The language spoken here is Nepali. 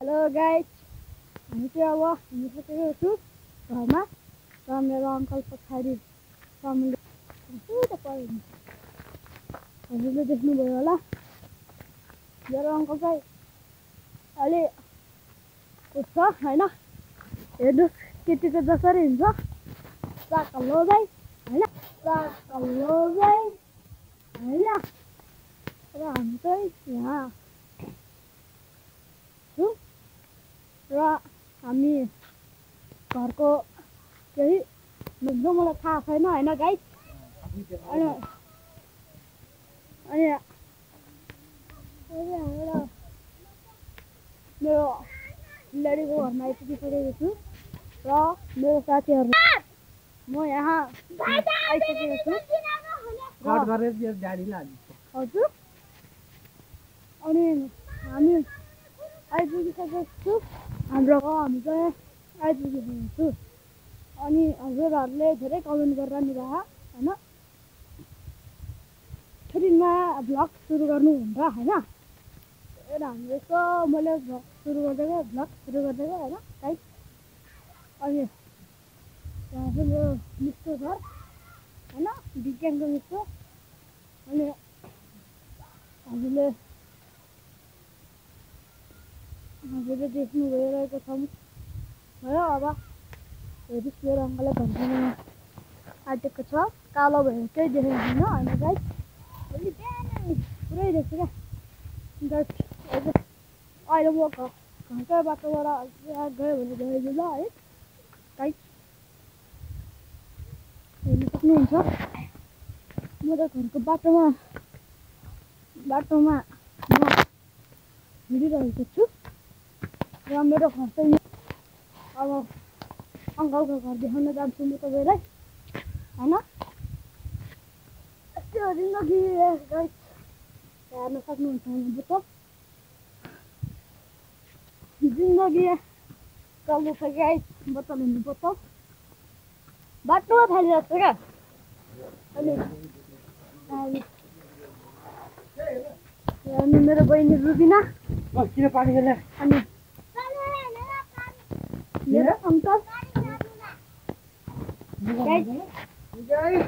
हेलो गाइस, हामी चाहिँ अब हिँडिसकेको छु घरमा र मेरो अङ्कल पछाडि हजुरले देख्नुभयो होला। मेरो अङ्कल चाहिँ अलि उठ्छ होइन, हेर्नुहोस् केटीको जसरी हिँड्छ चाकल्लो चाहिँ होइन, चाकल्लो चाहिँ होइन। र हामी चाहिँ यहाँ छु र हामी घरको केही जो मलाई थाहा छैन होइन गाइस। अनि हाम्रो मेरो ल्याडीको घरमा आइपुगिसकेको छु र मेरो साथीहरू म यहाँ आइसकेको छु। हजुर, अनि हामी आइपुगिसकेको छु हाम्रो गाउँ। हामी चाहिँ आइपुगिसकेको छु। अनि हजुरहरूले धेरै कमेन्ट गरिरहनु भयो होइन, फ्रीमा भ्लग सुरु गर्नु भनेर होइन। र हाम्रो यसो मैले भ्लग सुरु गरिदिएको होइन गाइस। अनि यहाँ चाहिँ मेरो मिसको घर होइन, विज्ञानको मिसको। अनि हजुरले देख्नु भइरहेको छ भयो। अब हेर्नुहोस् मेरो अङ्कलले भन्दैमा आँटेको छ, कालो भएर केही देखेको छैन होइन गाइस। भोलि बिहानै पुरै देख्छु क्या गाइस। अहिले म घरकै बाटोबाट गयो भने गइदिनु ल है गाइस, हेर्नु सक्नुहुन्छ। म त घरको बाटोमा म हिँडिरहेको छु र मेरो घर चाहिँ अब अङ्कलको घर देखाउन जान्छु म तपाईँलाई होइन। यस्तो जिन्दगी गाइस, हेर्न सक्नुहुन्छ बोतल जिन्दगी चल्दैछ गाइस। बोतल हिँड्नु बोतल बाटोमा फालिरहेको छ क्या। अनि मेरो बहिनी रुबिना किन पानी खेल्ने अनि मेरो अङ्कल गाइस।